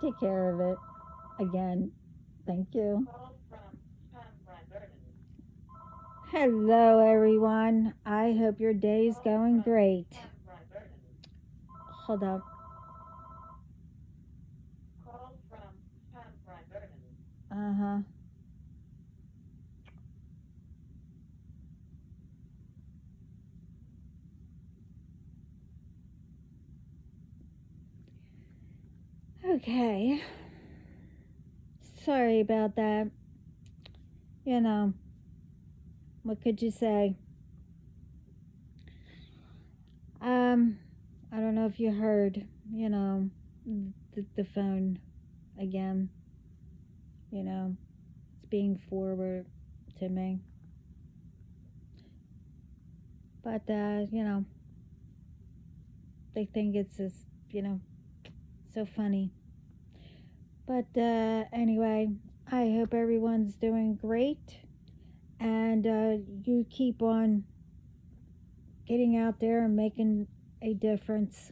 Take care of it again. Thank you. Hello, everyone. I hope your day is going great. Hold up. Uh huh. Okay. Sorry about that. You know, what could you say? Um, I don't know if you heard, the phone again, it's being forwarded to me. But, they think it's just, so funny. But anyway, I hope everyone's doing great. And you keep on getting out there and making a difference.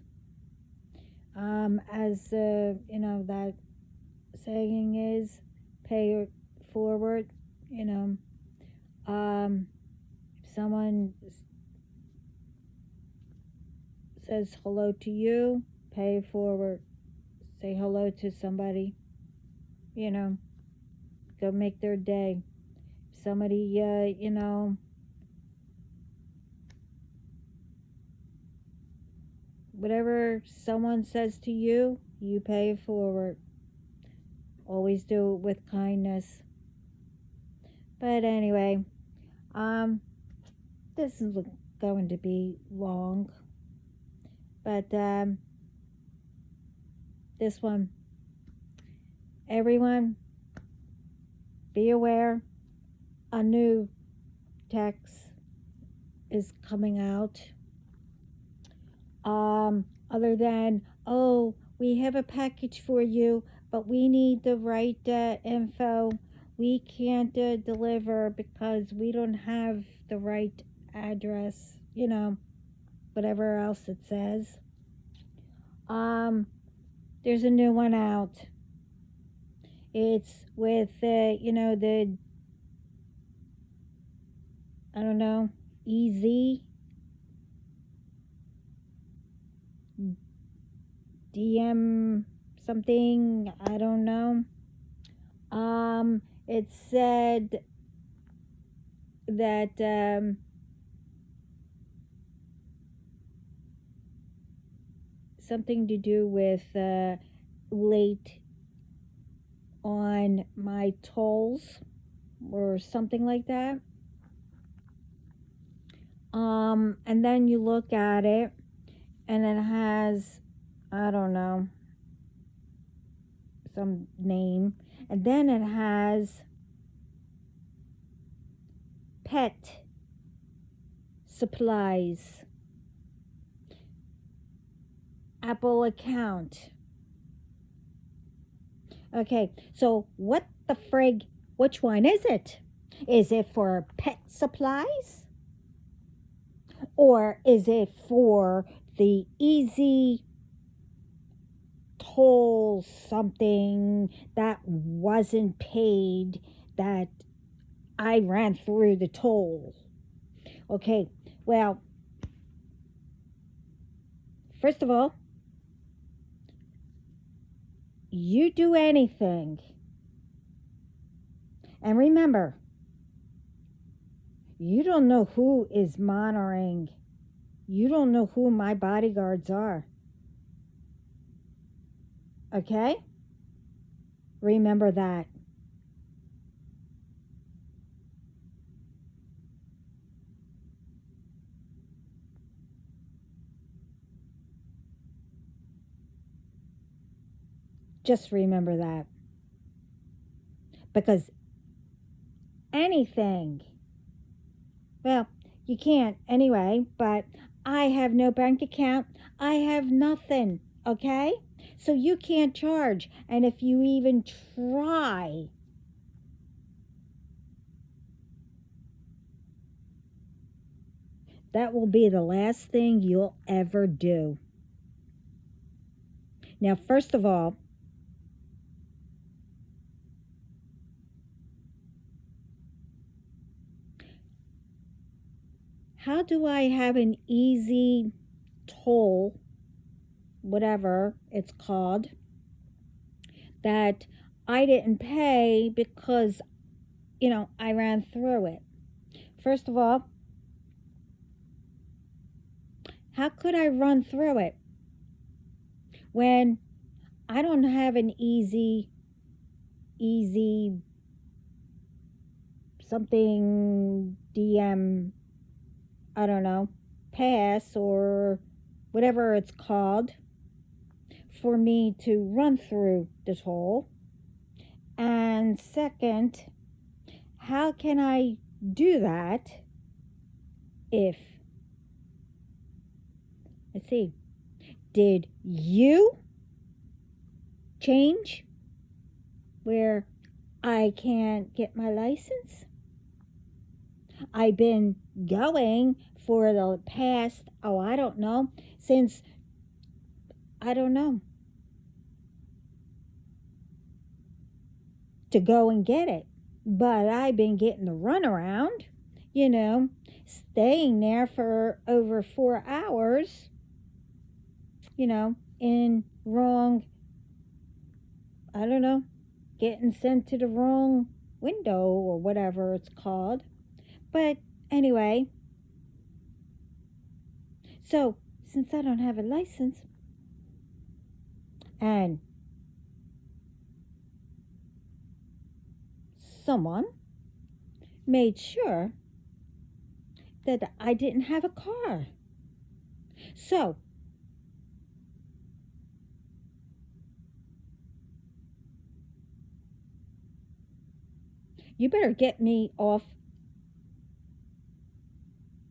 As that saying is, pay it forward. You know, if someone says hello to you, pay it forward. Say hello to somebody. You know, go make their day. If somebody, whatever someone says to you, you pay it forward. Always do it with kindness. But anyway, this is going to be long. But this one, everyone, be aware. A new text is coming out. Other than, oh, we have a package for you, but we need the right info. We can't deliver because we don't have the right address, whatever else it says. There's a new one out. It's with, the, I don't know, EZ, DM something, I don't know. It said that something to do with late on my tolls or something like that. And then you look at it and it has, I don't know, some name, and then it has pet supplies, Apple account. Okay, so what the frig, which one is it? Is it for pet supplies? Or is it for the easy toll something that wasn't paid that I ran through the toll? Okay, well, first of all, you do anything. And remember, you don't know who is monitoring. You don't know who my bodyguards are. Okay? Remember that. Just remember that. Because anything, well, you can't anyway, but I have no bank account. I have nothing, okay? So you can't charge. And if you even try, that will be the last thing you'll ever do. Now, first of all, how do I have an easy toll, whatever it's called, that I didn't pay because, I ran through it? First of all, how could I run through it when I don't have an easy something DM, I don't know, pass or whatever it's called for me to run through the toll? And second, how can I do that if, let's see, did you change where I can't get my license? I've been going for the past, I don't know, since, I don't know, to go and get it. But I've been getting the runaround, staying there for over 4 hours, in wrong, I don't know, getting sent to the wrong window or whatever it's called. But anyway, so since I don't have a license and someone made sure that I didn't have a car, so you better get me off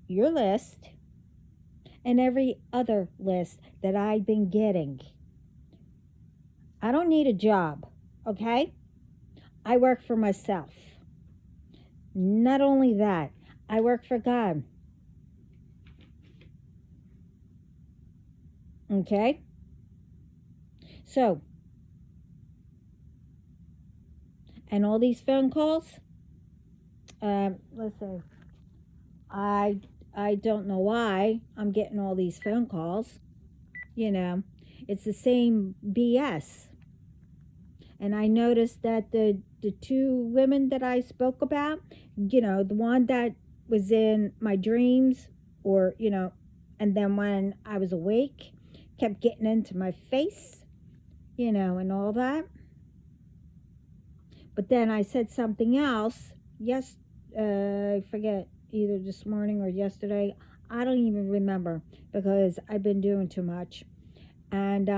your list and every other list that I've been getting. I don't need a job, okay? I work for myself. Not only that, I work for God. Okay? So, and all these phone calls, listen, I don't know why I'm getting all these phone calls. It's the same BS. And I noticed that the two women that I spoke about, the one that was in my dreams, or, and then when I was awake, kept getting into my face, and all that. But then I said something else. Yes, I forget, either this morning or yesterday. I don't even remember because I've been doing too much. And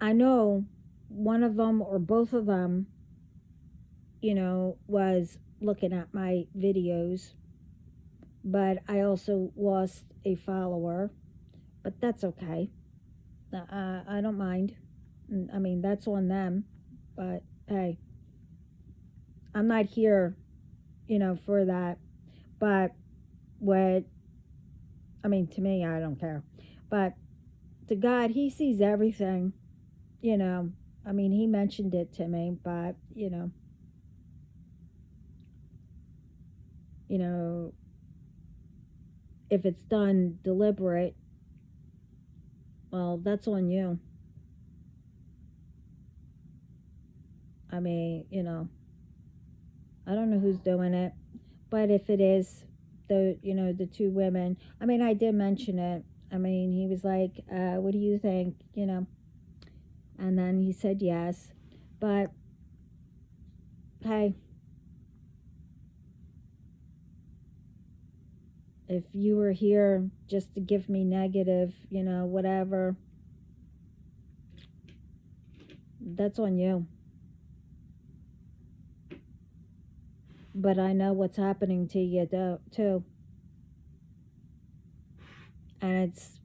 I know one of them or both of them, was looking at my videos. But I also lost a follower. But that's okay. I don't mind. I mean, that's on them. But hey, I'm not here, for that. But to me, I don't care. But to God, He sees everything, He mentioned it to me, but, if it's done deliberate, well, that's on you. I don't know who's doing it, but if it is the two women, I did mention it. He was like, what do you think? And then he said yes. But hey, if you were here just to give me negative, whatever, that's on you. But I know what's happening to you too. And it's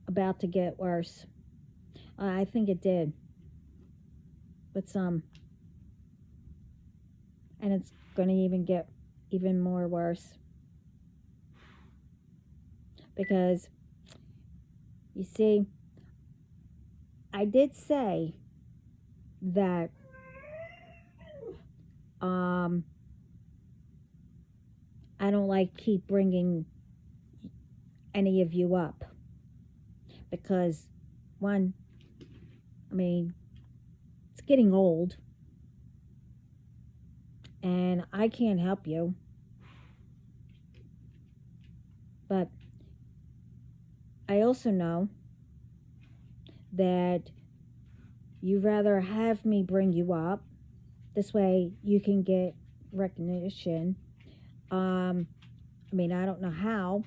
about to get worse. I think it did. With some. And it's going to even get even more worse. Because, you see, I did say that I don't like keep bringing any of you up. Because, one, I mean, it's getting old. And I can't help you. But I also know that you'd rather have me bring you up. This way you can get recognition. I mean, I don't know how.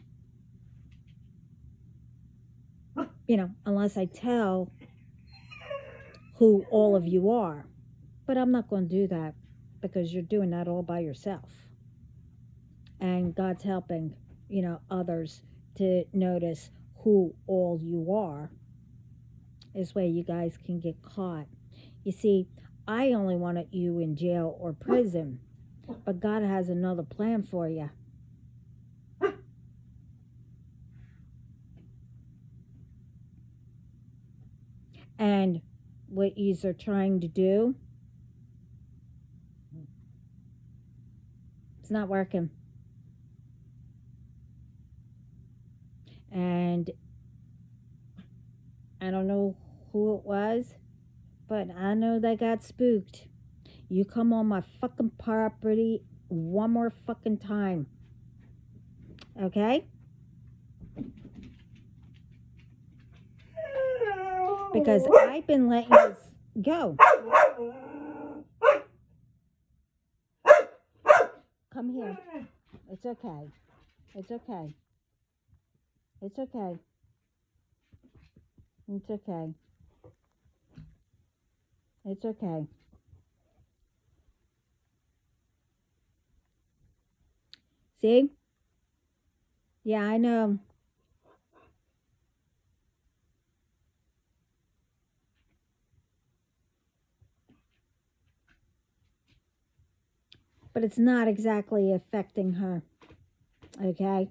Unless I tell who all of you are. But I'm not going to do that because you're doing that all by yourself. And God's helping, others to notice who all you are. This way you guys can get caught. You see, I only wanted you in jail or prison, but God has another plan for you. And what yous are trying to do, it's not working. And I don't know who it was, but I know they got spooked. You come on my fucking property one more fucking time. Okay? Because I've been letting you go. Come here. It's okay. It's okay. It's okay. It's okay. It's okay. See? Yeah, I know. But it's not exactly affecting her. Okay?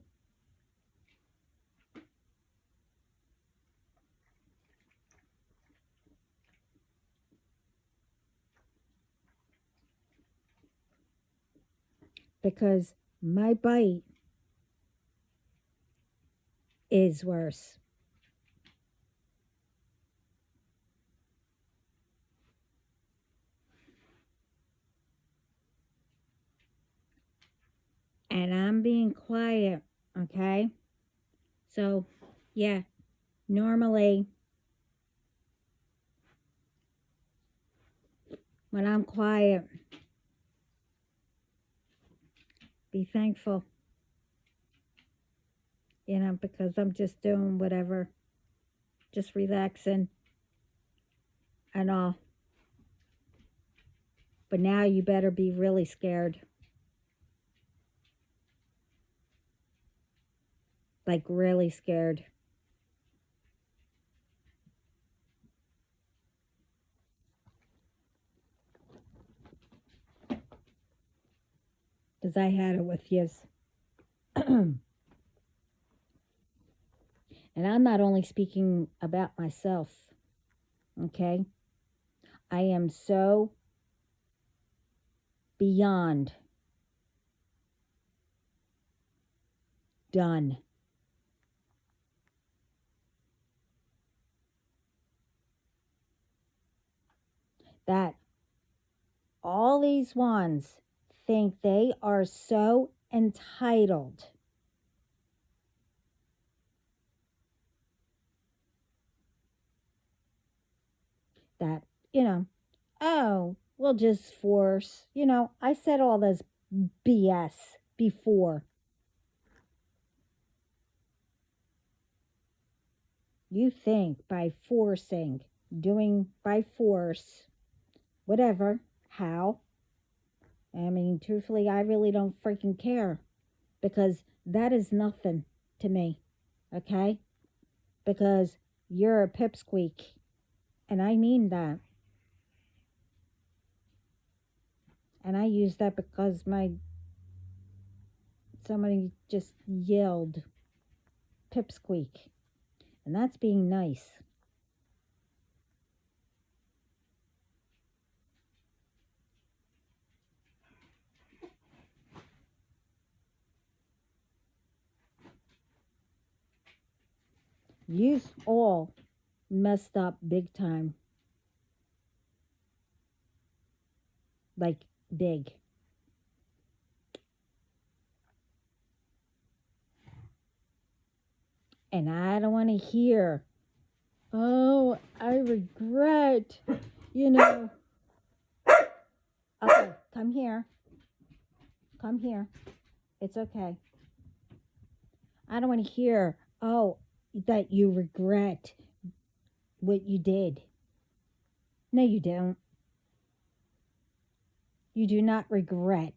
Because my bite is worse. And I'm being quiet, okay? So, yeah, normally when I'm quiet, be thankful, because I'm just doing whatever, just relaxing and all. But now you better be really scared. Like really scared. Because I had it with yous. And I'm not only speaking about myself, okay? I am so beyond done. That all these ones think they are so entitled that, oh, we'll just force. I said all this BS before. You think by forcing, doing by force, whatever, how? I mean, truthfully, I really don't freaking care because that is nothing to me, okay? Because you're a pipsqueak, and I mean that. And I use that because somebody just yelled pipsqueak. And that's being nice. You all messed up big time. Like big. And I don't want to hear, oh, I regret, you know. Okay, come here. Come here. It's okay. I don't want to hear, oh, that you regret what you did. No, you don't. You do not regret.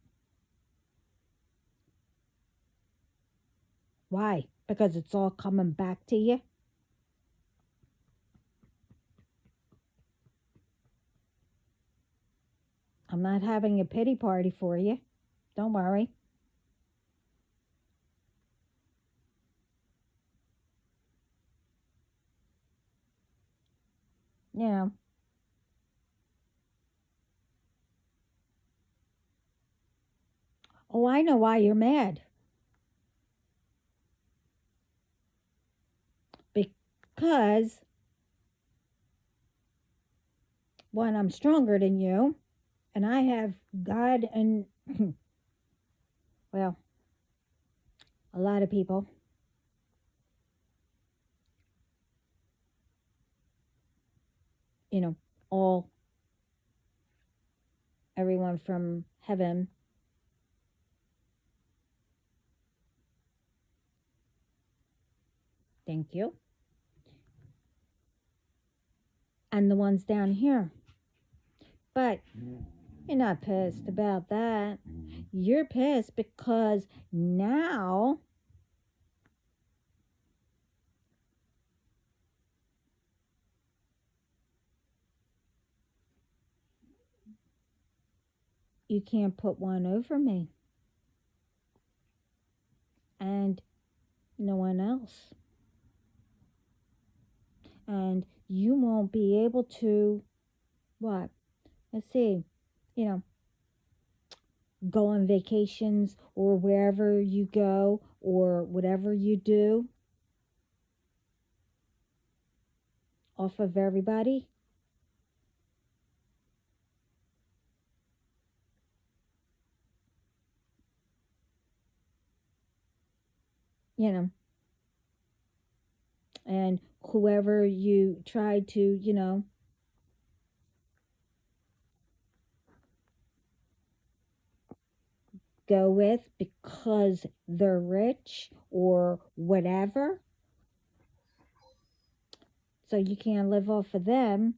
Why? Because it's all coming back to you? I'm not having a pity party for you. Don't worry. You know. Oh, I know why you're mad. Because, one, I'm stronger than you, and I have God and, well, a lot of people. You know, everyone from heaven. Thank you. And the ones down here. But you're not pissed about that. You're pissed because now you can't put one over me. And no one else. And you won't be able to, what? Let's see, you know, go on vacations or wherever you go or whatever you do off of everybody. You know, and whoever you try to, go with because they're rich or whatever. So you can't live off of them.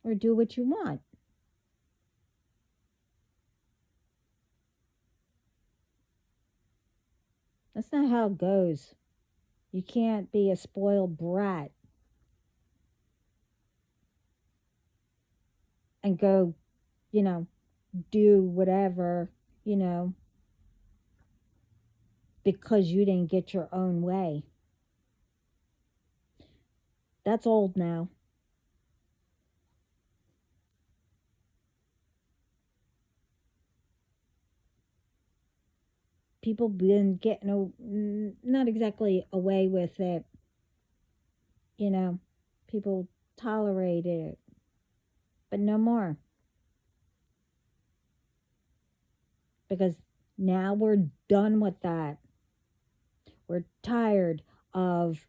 Or do what you want. That's not how it goes. You can't be a spoiled brat and go, do whatever, because you didn't get your own way. That's old now. People been getting not exactly away with it. People tolerated it, but no more. Because now we're done with that. We're tired of,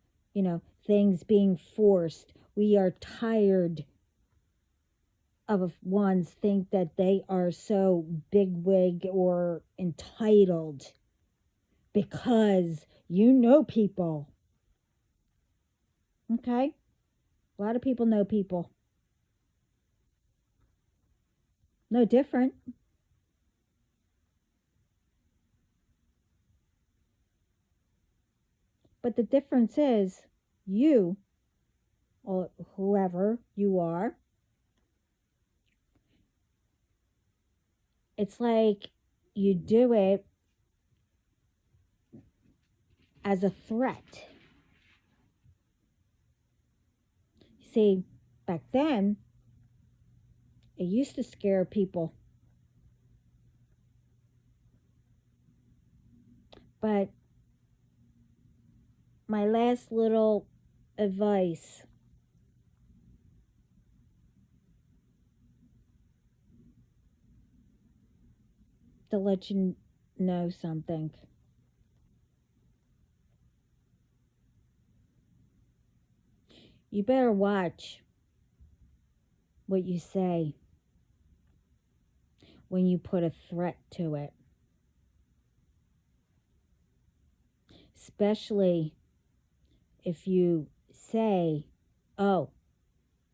things being forced. We are tired of ones think that they are so bigwig or entitled because you know people. Okay? A lot of people know people. No different. But the difference is you, or whoever you are, it's like you do it as a threat. See, back then, it used to scare people. But my last little advice, to let you know something. You better watch what you say when you put a threat to it. Especially if you say, oh,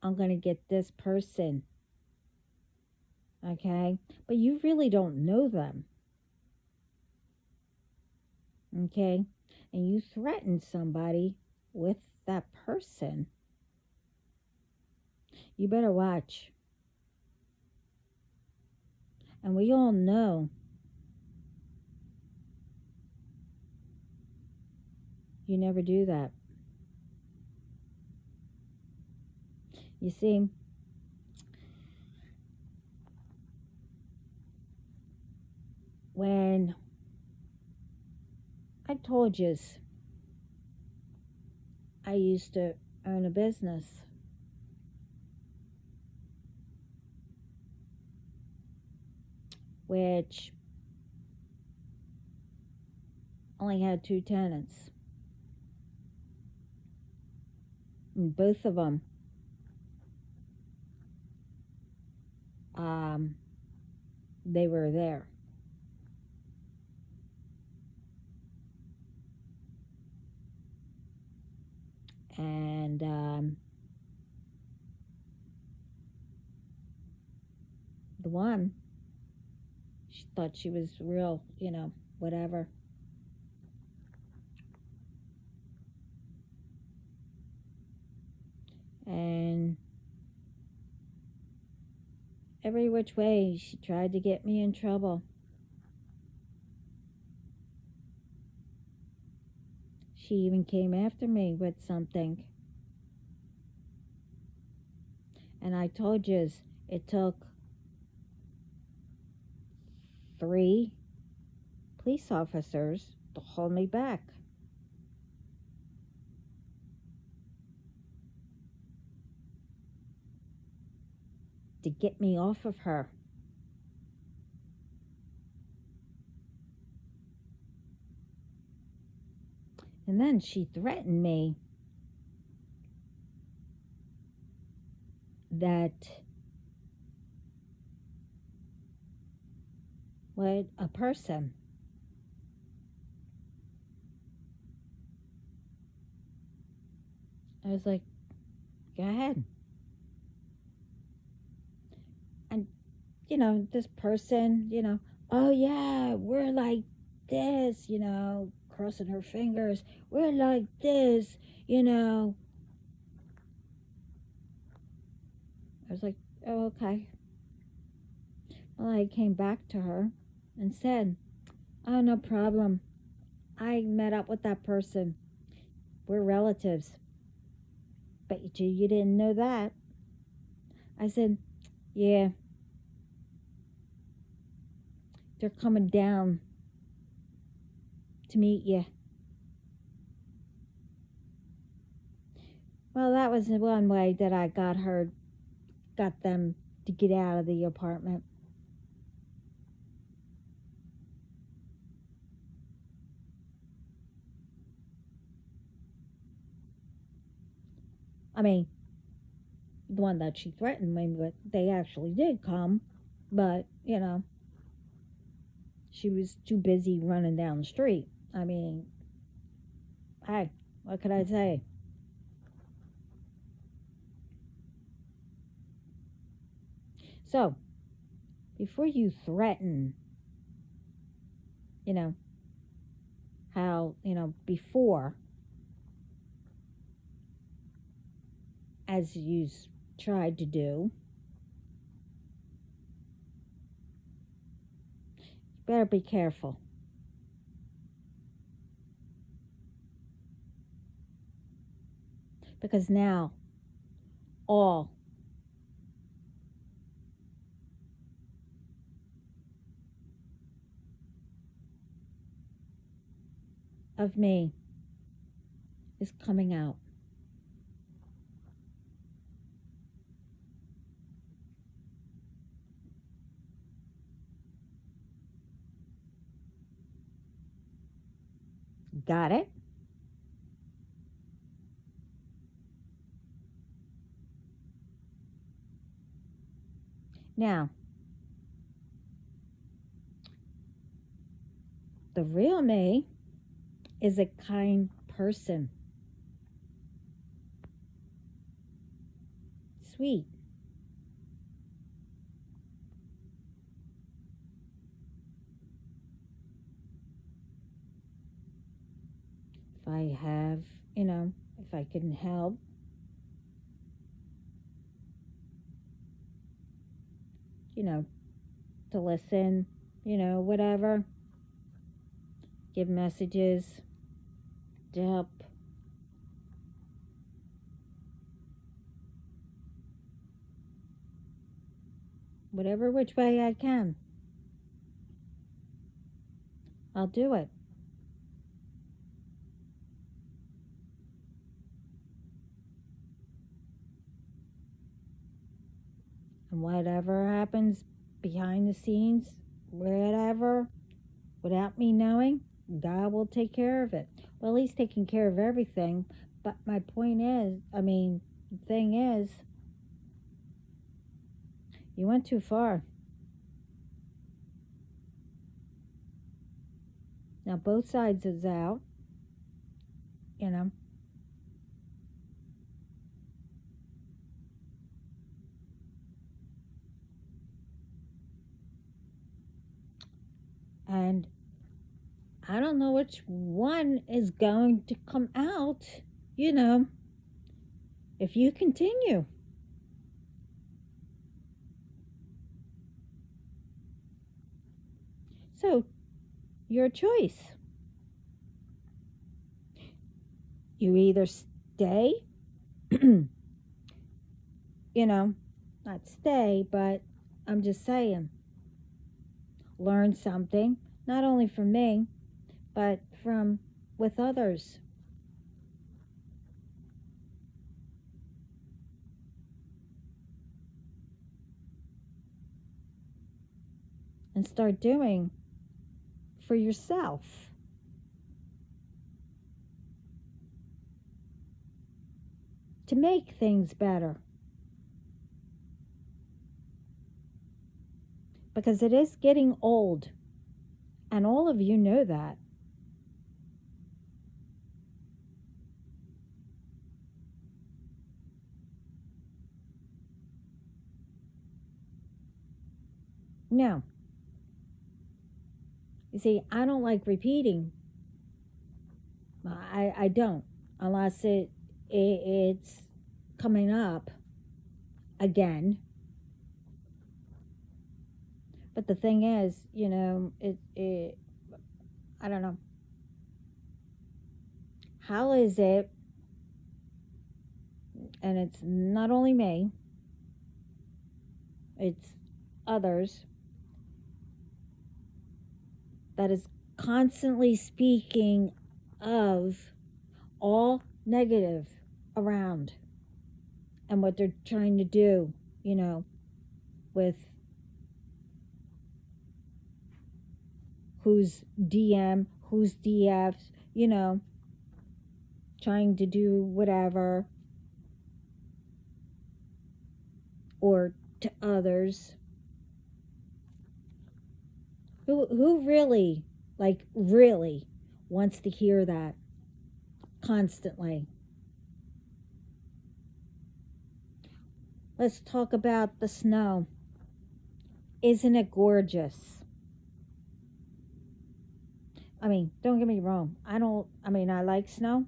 I'm going to get this person, okay? But you really don't know them, okay? And you threaten somebody with that person. You better watch. And we all know you never do that. You see, when I told you I used to own a business, which only had 2 tenants, and both of them they were there. And the one, she thought she was real, whatever. And every which way she tried to get me in trouble. She even came after me with something. And I told you it took 3 police officers to hold me back. To get me off of her. And then she threatened me that what a person. I was like, go ahead. And, this person, oh yeah, we're like this, crossing her fingers. We're like this, I was like, oh, okay. Well, I came back to her and said, oh, no problem. I met up with that person. We're relatives. But you didn't know that. I said, yeah. They're coming down to meet you. Well, that was one way that I got them to get out of the apartment. I mean, the one that she threatened me with, they actually did come, but, she was too busy running down the street. I mean, hey, what could I say? So, before you threaten, how, before, as you tried to do, you better be careful. Because now all of me is coming out. Got it? Now, the real me is a kind person, sweet. If I have, if I can help, to listen, whatever, give messages to help. Whatever which way I can, I'll do it. And whatever happens behind the scenes, whatever, without me knowing, God will take care of it. Well, He's taking care of everything. But my point is, the thing is, you went too far. Now both sides is out, and I don't know which one is going to come out, if you continue. So, your choice. You either stay, not stay, but I'm just saying, learn something, not only from me, but from with others. And start doing for yourself. To make things better. Because it is getting old. And all of you know that. Now, you see, I don't like repeating. I don't, unless it's coming up again. But the thing is, I don't know. How is it, and it's not only me, it's others, that is constantly speaking of all negative around and what they're trying to do, with who's DM, who's DF, trying to do whatever, or to others. Who really, really wants to hear that constantly? Let's talk about the snow. Isn't it gorgeous? Don't get me wrong. I like snow,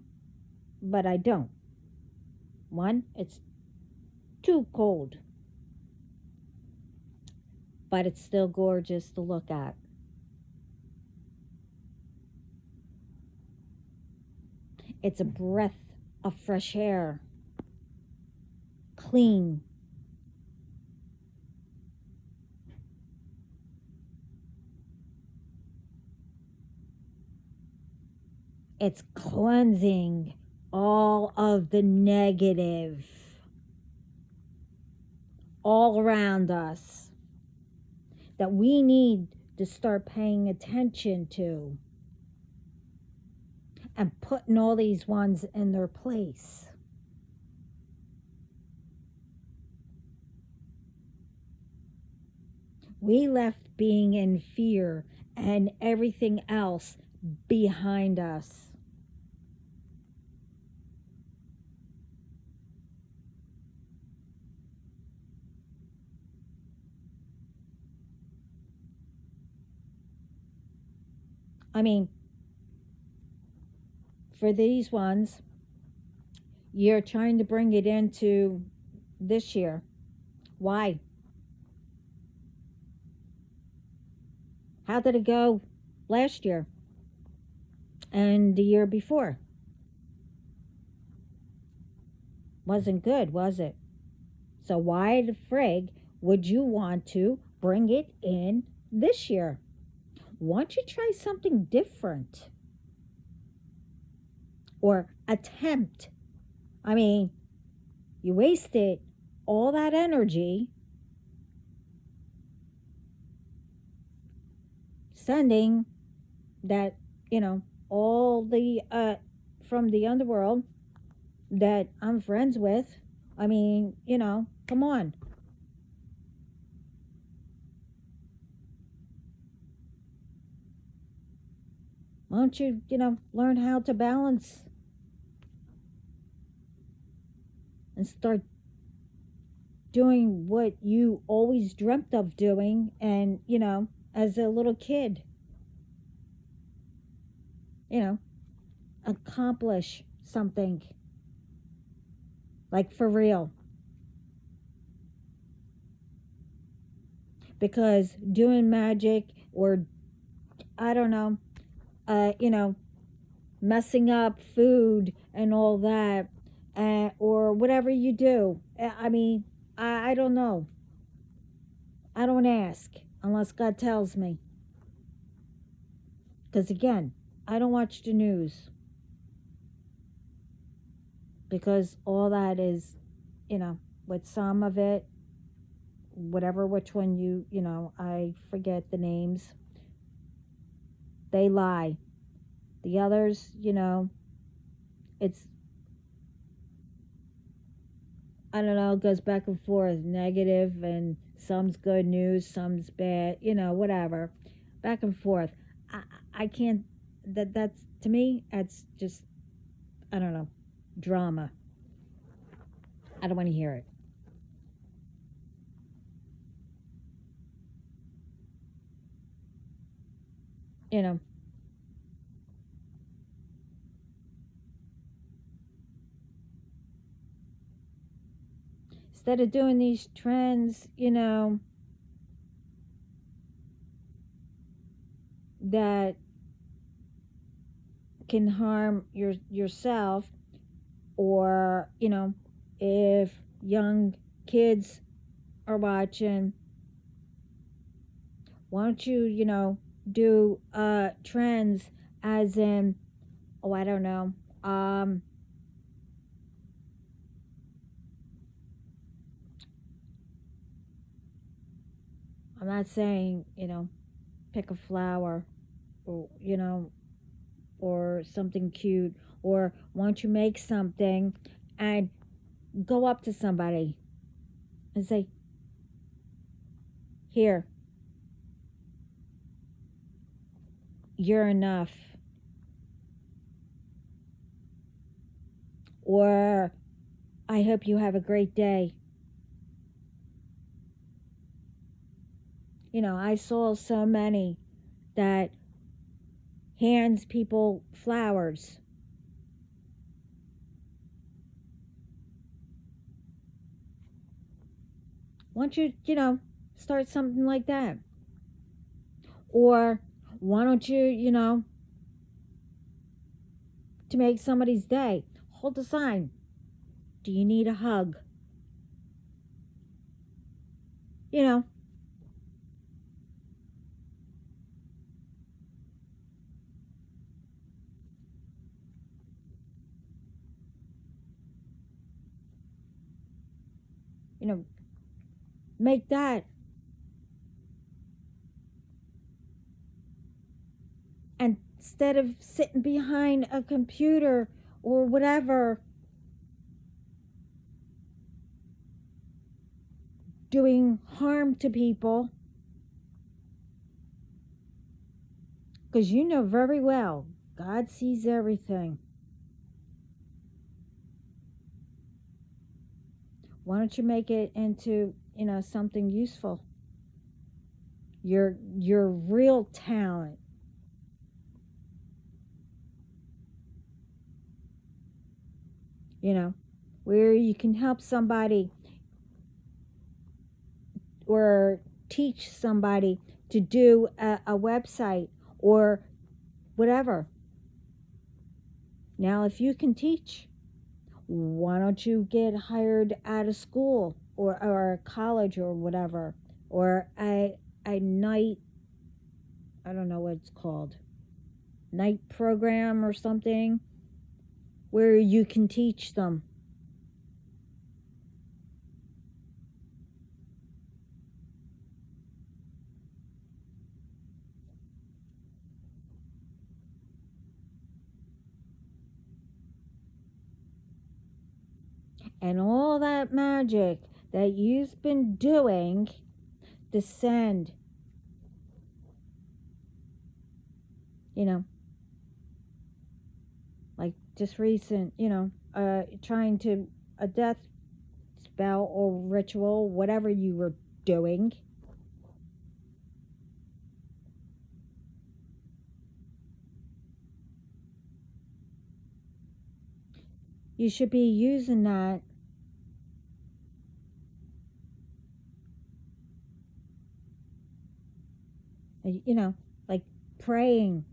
but I don't. One, it's too cold, but it's still gorgeous to look at. It's a breath of fresh air, clean. It's cleansing all of the negative all around us that we need to start paying attention to and putting all these ones in their place. We left being in fear and everything else behind us. I mean, for these ones, you're trying to bring it into this year. Why? How did it go last year and the year before? Wasn't good, was it? So why the frig would you want to bring it in this year? Why don't you try something different? Or attempt. I mean, you wasted all that energy sending that, all the from the underworld that I'm friends with. I mean, come on. Why don't you, learn how to balance and start doing what you always dreamt of doing and, as a little kid, accomplish something like for real. Because doing magic or, I don't know, messing up food and all that, or whatever you do. I mean, I don't know. I don't ask unless God tells me. Because again, I don't watch the news. Because all that is, with some of it, whatever, which one I forget the names. They lie. The others, it's, I don't know, it goes back and forth, negative, and some's good news, some's bad, whatever, back and forth. I can't, that's, to me, that's just, I don't know, drama. I don't want to hear it. Instead of doing these trends, that can harm yourself, or if young kids are watching, why don't you do trends as in, oh, I don't know, I'm not saying pick a flower, or or something cute, or why don't you make something and go up to somebody and say, here, you're enough. Or, I hope you have a great day. I saw so many that hands people flowers. Why don't you, start something like that? Or why don't you, to make somebody's day, hold a sign. Do you need a hug? You know, you know, make that. And instead of sitting behind a computer or whatever, doing harm to people, because you know very well God sees everything. Why don't you make it into, something useful? Your real talent. Where you can help somebody or teach somebody to do a website or whatever. Now, if you can teach, why don't you get hired out of school or college or whatever, or a night, I don't know what it's called, night program or something where you can teach them. And all that magic that you've been doing descend, like just recent, trying to a death spell or ritual, whatever you were doing. You should be using that, like praying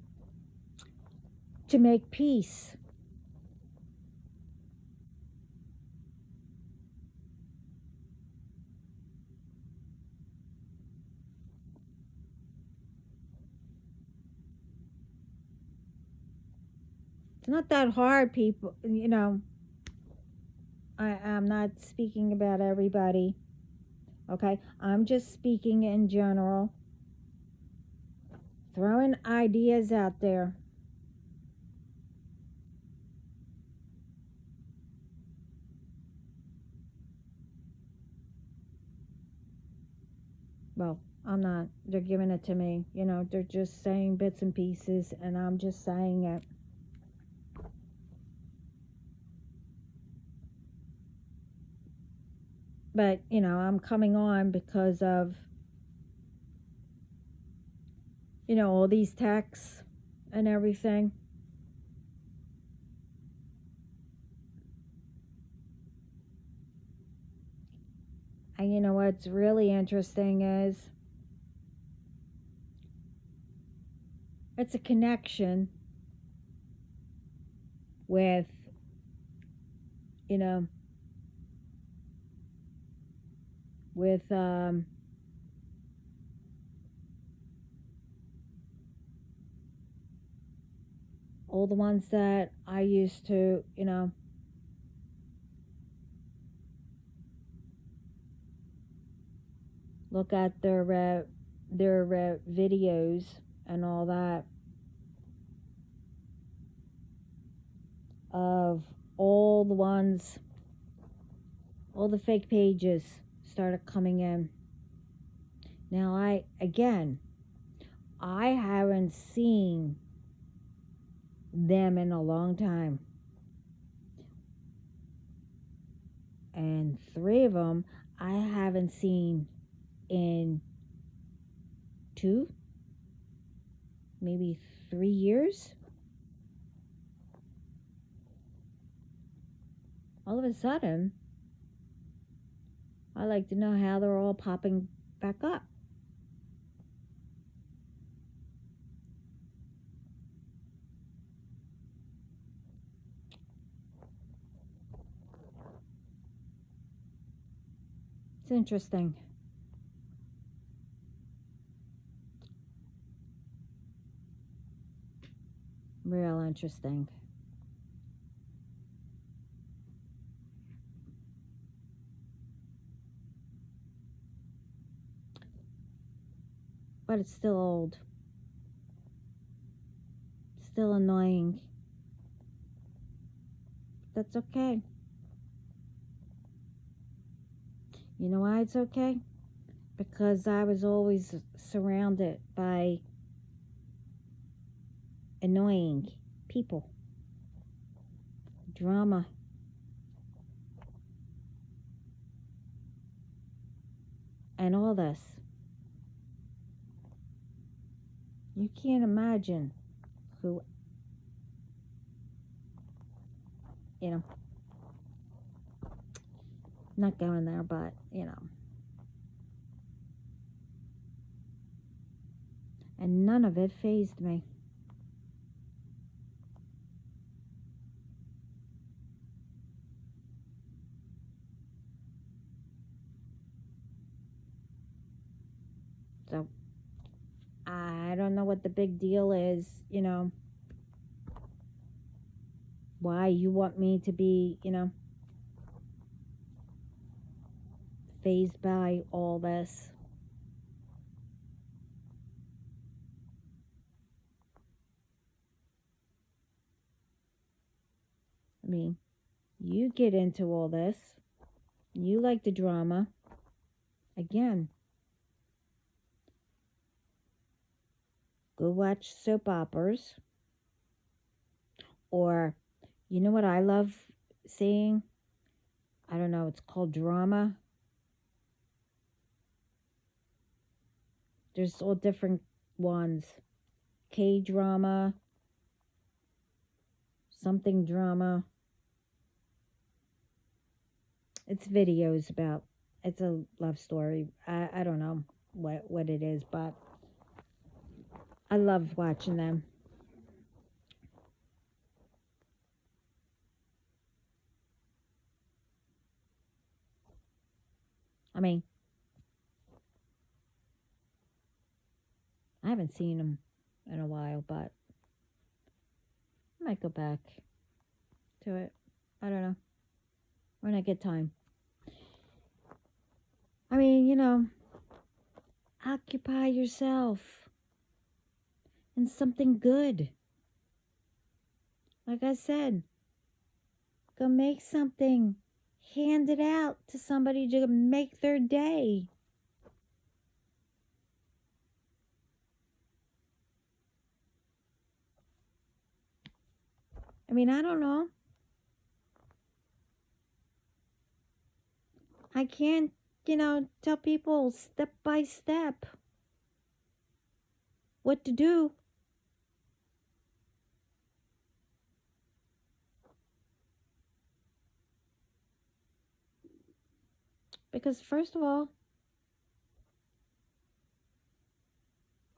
to make peace. It's not that hard, people. I'm not speaking about everybody, okay? I'm just speaking in general, throwing ideas out there. Well, I'm not. They're giving it to me. They're just saying bits and pieces, and I'm just saying it. But, I'm coming on because of, all these texts and everything. And what's really interesting is it's a connection with, you know, with all the ones that I used to, look at their videos and all that of all the ones, all the fake pages started coming in. Now I haven't seen them in a long time, and 3 of them I haven't seen in 2, maybe 3 years. All of a sudden I like to know how they're all popping back up. It's interesting. Real interesting. But it's still old. Still annoying. That's okay. You know why it's okay? Because I was always surrounded by annoying people, drama, and all this. You can't imagine who, you know, not going there, but, and none of it fazed me. So, I don't know what the big deal is, why you want me to be, fazed by all this. I mean, you get into all this. You like the drama. Again, go watch soap operas. Or, you know what I love seeing? I don't know, it's called drama. There's all different ones. K-drama, something drama. It's videos about, it's a love story. I don't know what it is, but I love watching them. I mean, I haven't seen them in a while, but I might go back to it. I don't know. When I get time. I mean, occupy yourself in something good. Like I said, go make something. Hand it out to somebody to make their day. I mean, I don't know. I can't, tell people step by step what to do. Because, first of all,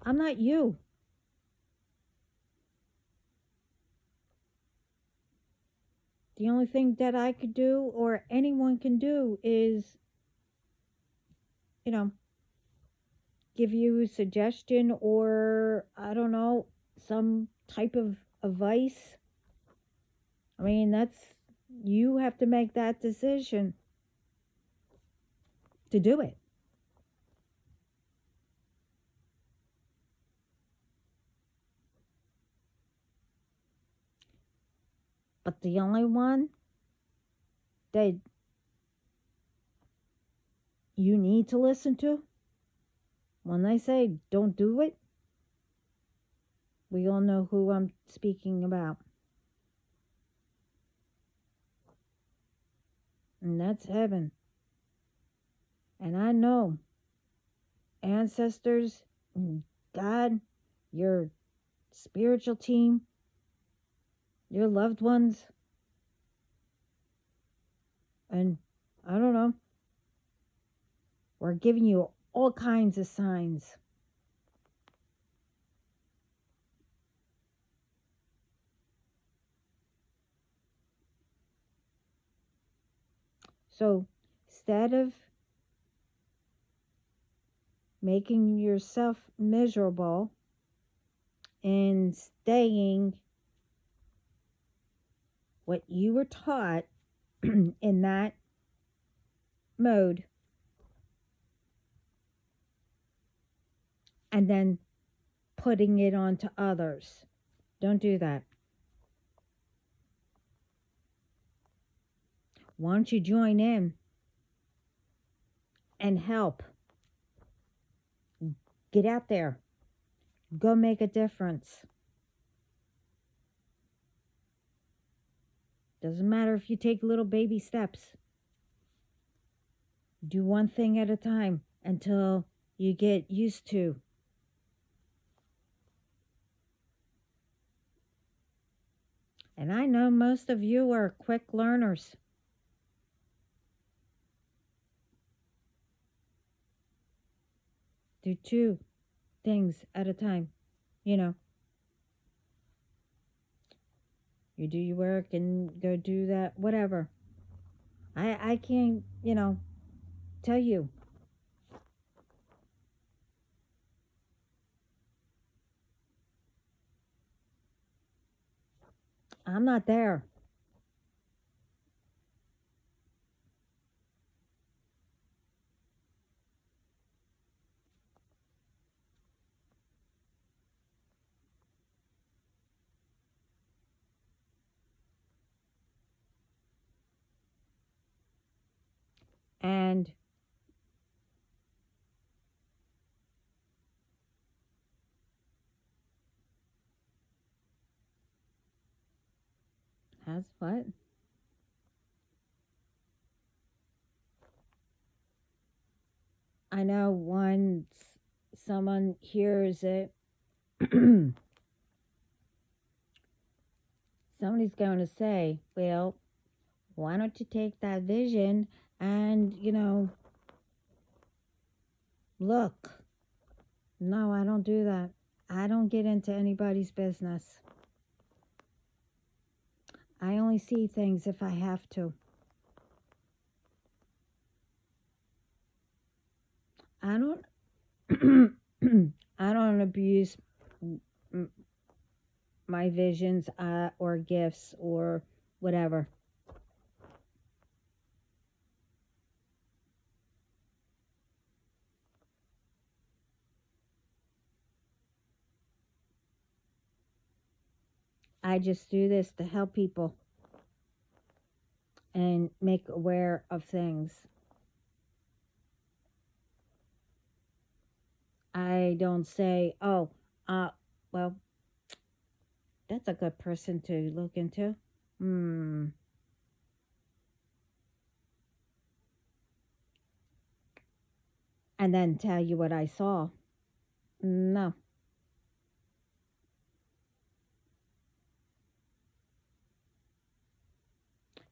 I'm not you. The only thing that I could do or anyone can do is, give you a suggestion or, I don't know, some type of advice. I mean, you have to make that decision to do it. But the only one that you need to listen to when they say don't do it, we all know who I'm speaking about. And that's heaven. And I know ancestors, God, your spiritual team, your loved ones, and I don't know, We're giving you all kinds of signs. So instead of making yourself miserable and staying what you were taught in that mode, and then putting it onto others. Don't do that. Why don't you join in and help? Get out there. Go make a difference. Doesn't matter if you take little baby steps. Do one thing at a time until you get used to. And I know most of you are quick learners. Do 2 things at a time. You know, you do your work and go do that, whatever. I can't, tell you. I'm not there. And has what? I know once someone hears it, somebody's going to say, well, why don't you take that vision and, look. No, I don't do that. I don't get into anybody's business. I only see things if I have to. I don't I don't abuse my visions or gifts or whatever. I just do this to help people and make aware of things. I don't say, oh, well, that's a good person to look into. And then tell you what I saw. No.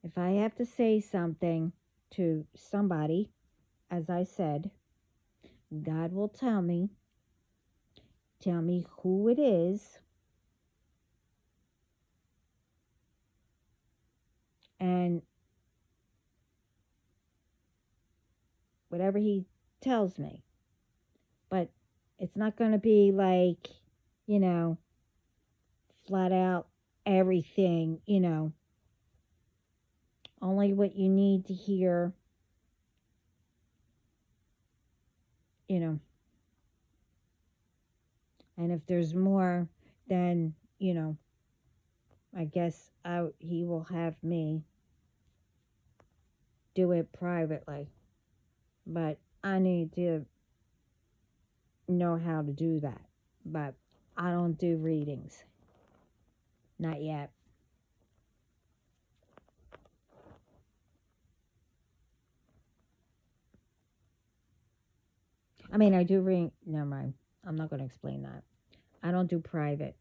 If I have to say something to somebody, as I said, God will tell me who it is, and whatever he tells me. But it's not going to be like, flat out everything, only what you need to hear, and if there's more, then, I guess he will have me do it privately. But I need to know how to do that. But I don't do readings. Not yet. I mean, I do read. Never mind. I'm not going to explain that. I don't do private.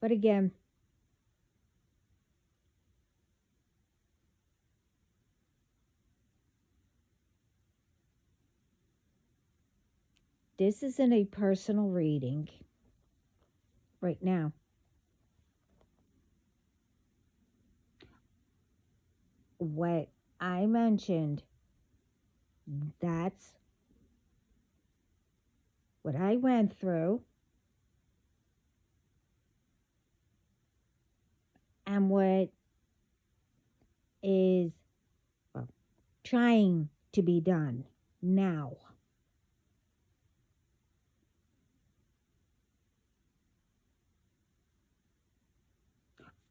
But again, this isn't a personal reading right now. What I mentioned, that's what I went through and what is, well, trying to be done now.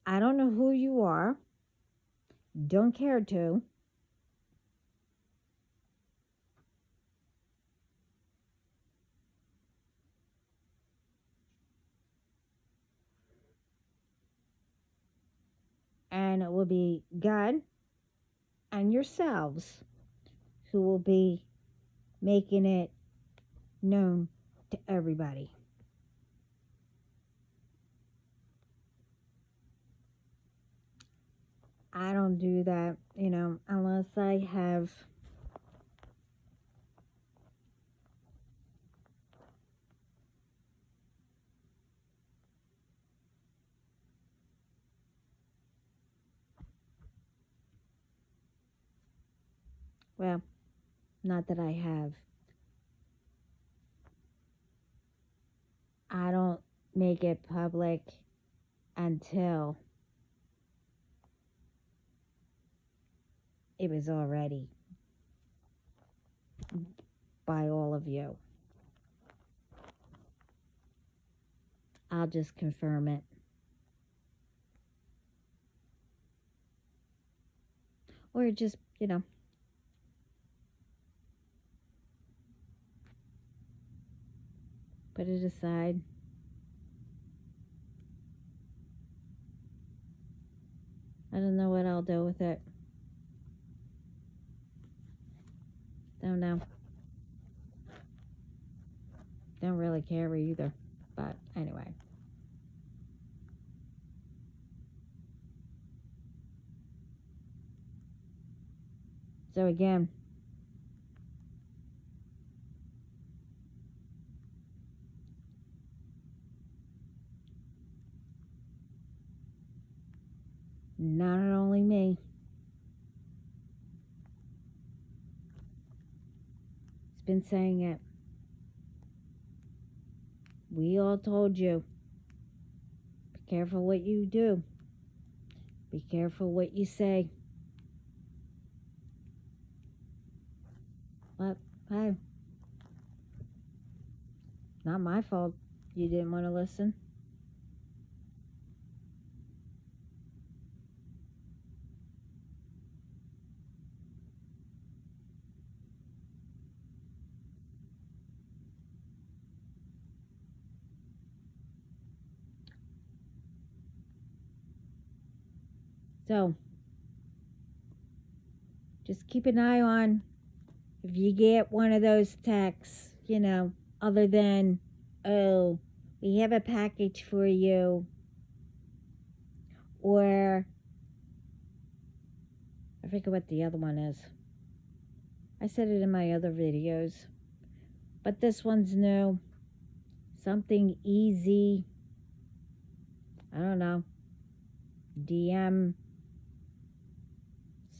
I don't know who you are, don't care to. And it will be God and yourselves who will be making it known to everybody. I don't do that, unless I have well, not that I have. I don't make it public until it was already by all of you. I'll just confirm it. Or just, put it aside. I don't know what I'll do with it. Don't know. Don't really care either. But anyway. So again, not only me. It's been saying it. We all told you. Be careful what you do. Be careful what you say. But hey, not my fault you didn't want to listen. So, just keep an eye on if you get one of those texts, other than, oh, we have a package for you, or I forget what the other one is. I said it in my other videos, but this one's new. Something easy. I don't know. DM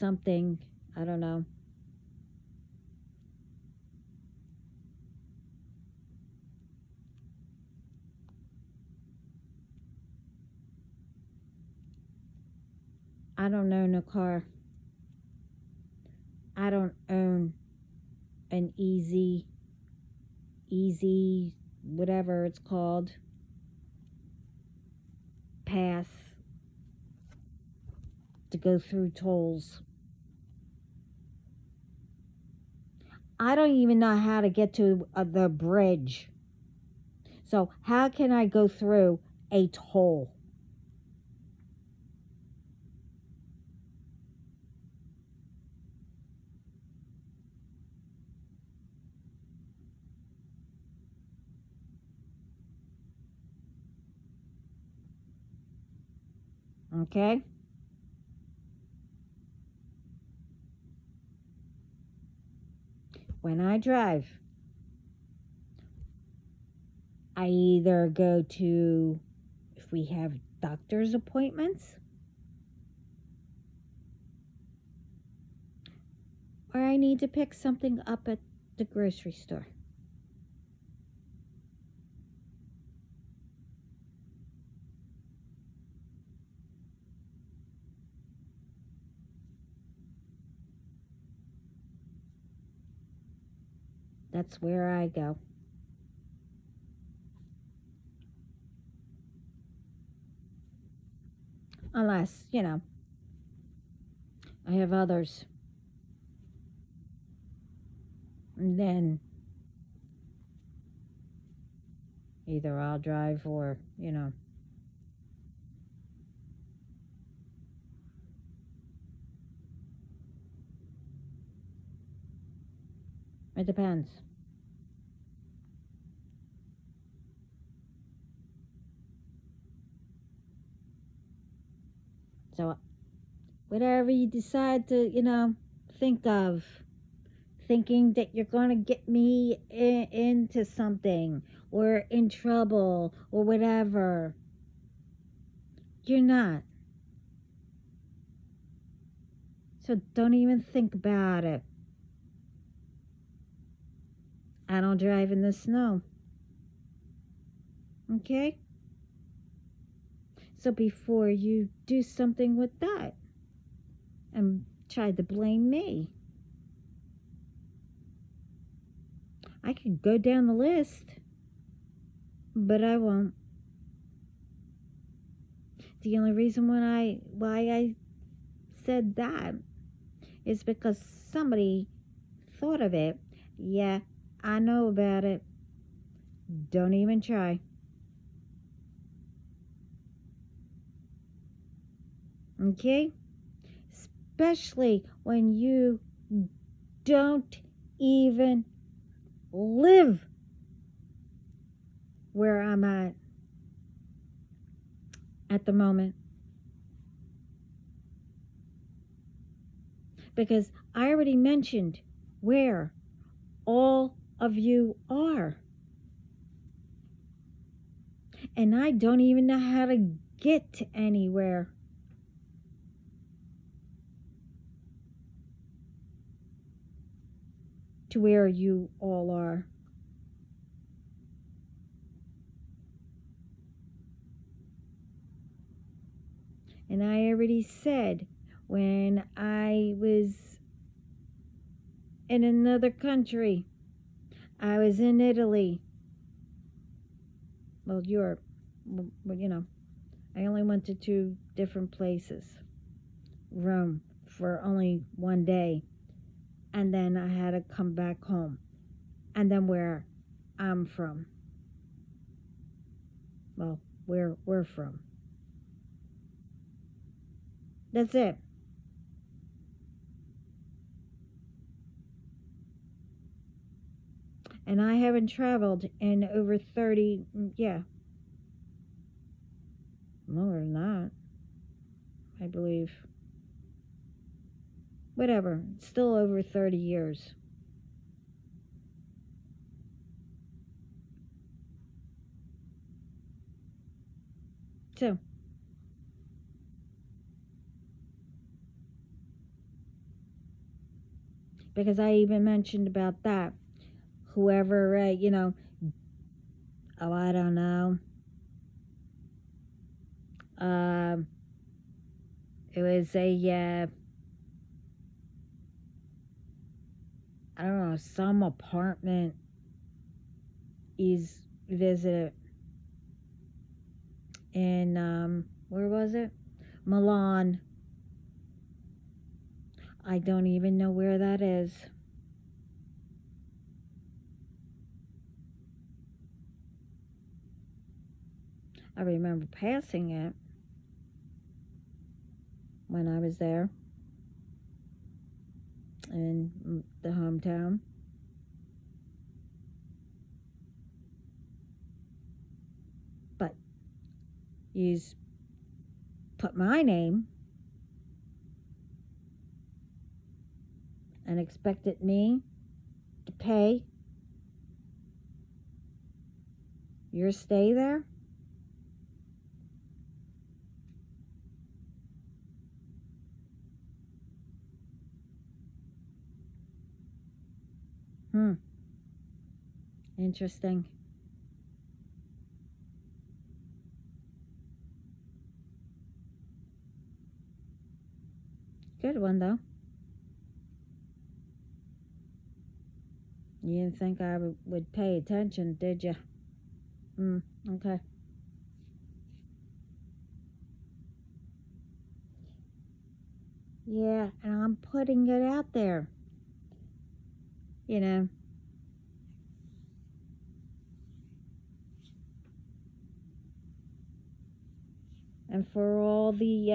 something. I don't know. I don't own a car. I don't own an easy, whatever it's called, pass to go through tolls. I don't even know how to get to the bridge. So how can I go through a toll? Okay? When I drive, I either go to, if we have doctor's appointments, or I need to pick something up at the grocery store. That's where I go. Unless, I have others. And then either I'll drive or, it depends. So, whatever you decide to, think of, thinking that you're going to get me into something or in trouble or whatever, you're not. So, don't even think about it. I don't drive in the snow. Okay? So, before you do something with that and try to blame me, I could go down the list, but I won't. The only reason why I said that is because somebody thought of it. Yeah, I know about it. Don't even try. Okay? Especially when you don't even live where I'm at the moment. Because I already mentioned where all of you are. And I don't even know how to get anywhere. To where you all are. And I already said when I was in another country, I was in Italy. Well, Europe. Well, I only went to 2 different places. Rome for only 1 day. And then I had to come back home. And then where I'm from. Well, where we're from. That's it. And I haven't traveled in over 30, more than that, I believe. Whatever, still over 30 years. So, because I even mentioned about that. Whoever, oh, I don't know. It was I don't know, some apartment is visited in, where was it? Milan. I don't even know where that is. I remember passing it when I was there in the hometown. But he's put my name and expected me to pay your stay there? Interesting. Good one, though. You didn't think I would pay attention, did you? Okay. Yeah, and I'm putting it out there. You know. And for all the,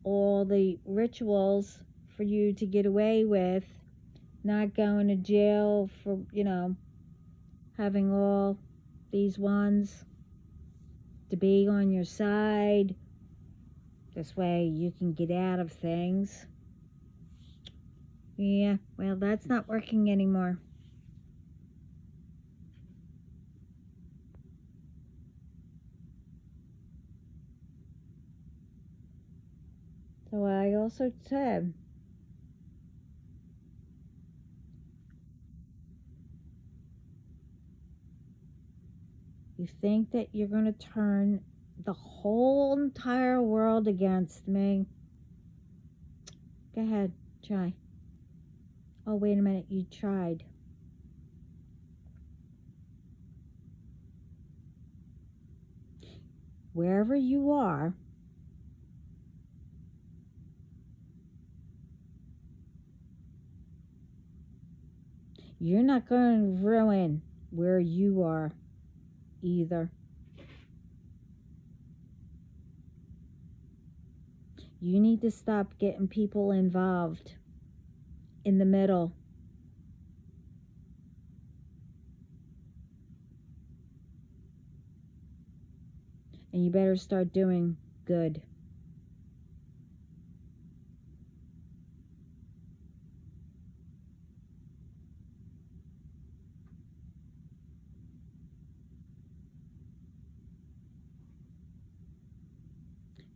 all the rituals for you to get away with not going to jail for, having all these ones to be on your side. This way you can get out of things. Yeah, well, that's not working anymore. So I also said, you think that you're going to turn the whole entire world against me? Go ahead, try. Oh, wait a minute, you tried. Wherever you are, you're not going to ruin where you are either. You need to stop getting people involved in the middle. And you better start doing good.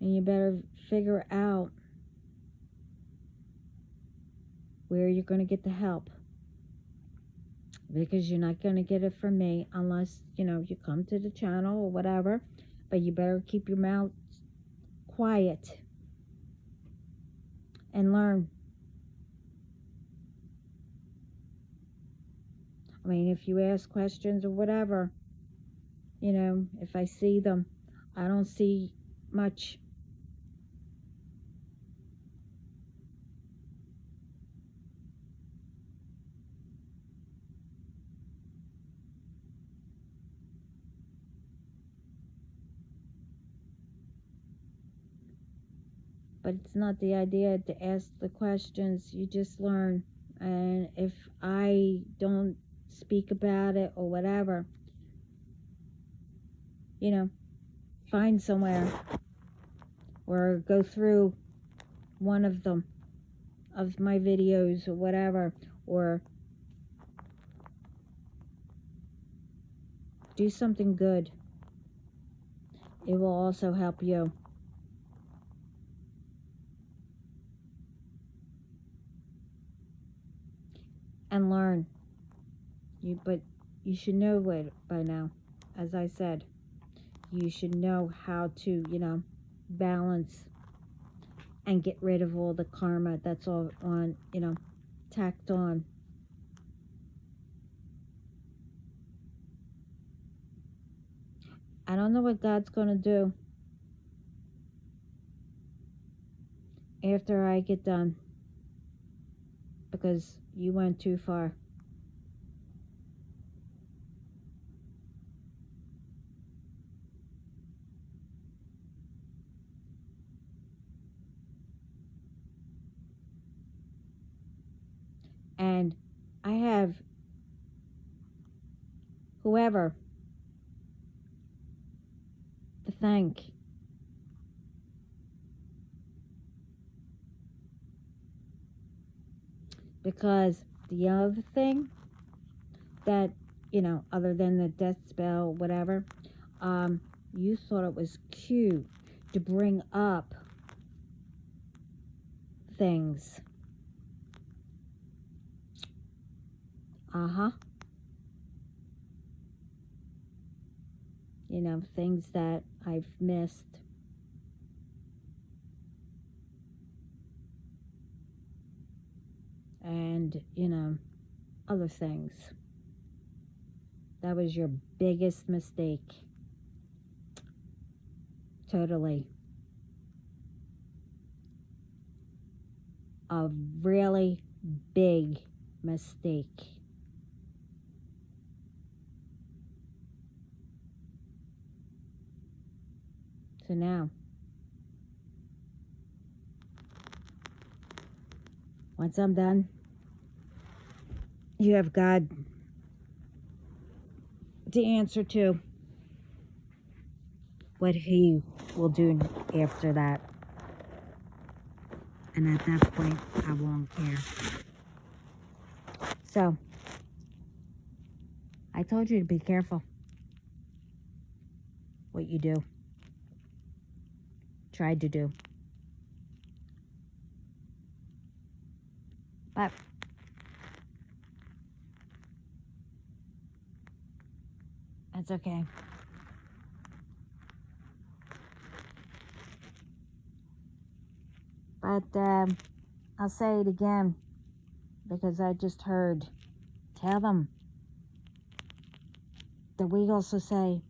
And you better figure out where you're going to get the help. Because you're not going to get it from me unless, you come to the channel or whatever. But you better keep your mouth quiet and learn. I mean, if you ask questions or whatever, if I see them, I don't see much. But it's not the idea to ask the questions. You just learn. And if I don't speak about it or whatever, find somewhere or go through one of them, of my videos or whatever, or do something good. It will also help you. And learn. But you should know it by now. As I said, you should know how to, balance and get rid of all the karma that's all on, tacked on. I don't know what God's going to do after I get done, because you went too far. I have whoever to thank. Because the other thing that, other than the death spell, whatever, you thought it was cute to bring up things. Things that I've missed. And, other things. That was your biggest mistake. Totally. A really big mistake. So now, once I'm done, you have God to answer to what He will do after that. And at that point, I won't care. So, I told you to be careful what you do. Tried to do. But that's okay. But I'll say it again because I just heard. Tell them that we also say,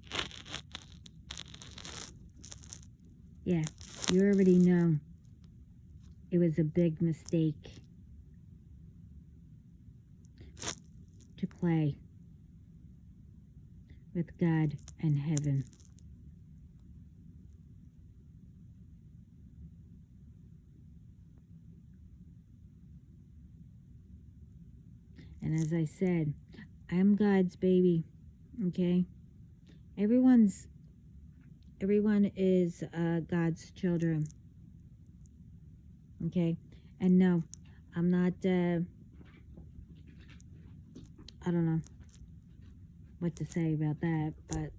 yeah, you already know it was a big mistake to play with God and heaven. And as I said, I'm God's baby, okay? Everyone is God's children, okay? And no, I'm not, I don't know what to say about that, but,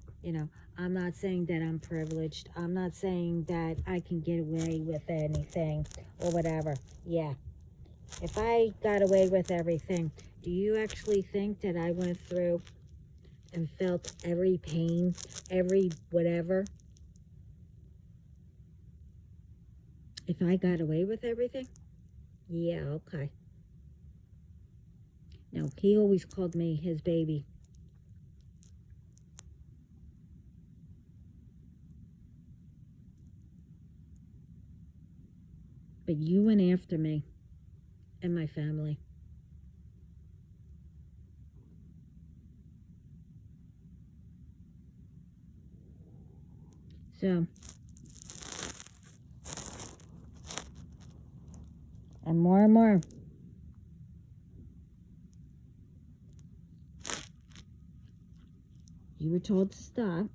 I'm not saying that I'm privileged. I'm not saying that I can get away with anything or whatever. Yeah. If I got away with everything, do you actually think that I went through and felt every pain, every whatever? If I got away with everything? Yeah, okay. No, He always called me His baby. But you went after me and my family. So, and more, you were told to stop,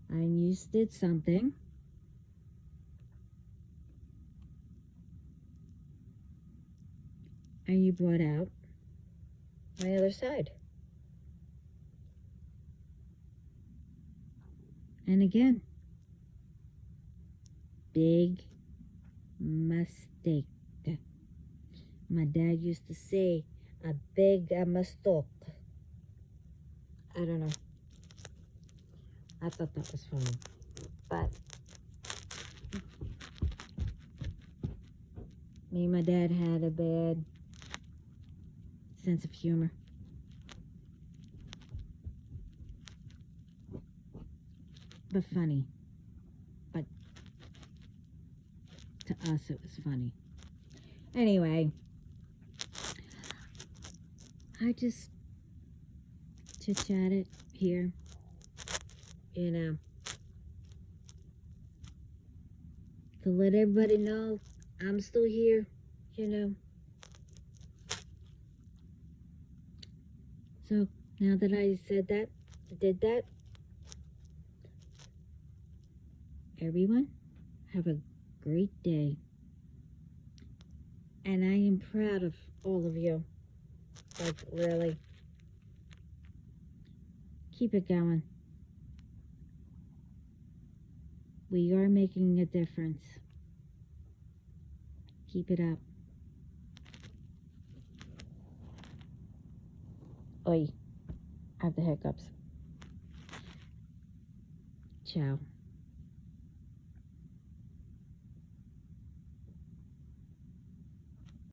and you did something, and you brought out my other side. And again, big mistake. My dad used to say, a big mistake. I don't know. I thought that was funny. But me and my dad had a bad sense of humor. But funny. But to us it was funny. Anyway, I just chit-chatted here, to let everybody know I'm still here, So now that I said that, did that, everyone, have a great day. And I am proud of all of you. Like, really. Keep it going. We are making a difference. Keep it up. Oi, I have the hiccups. Ciao.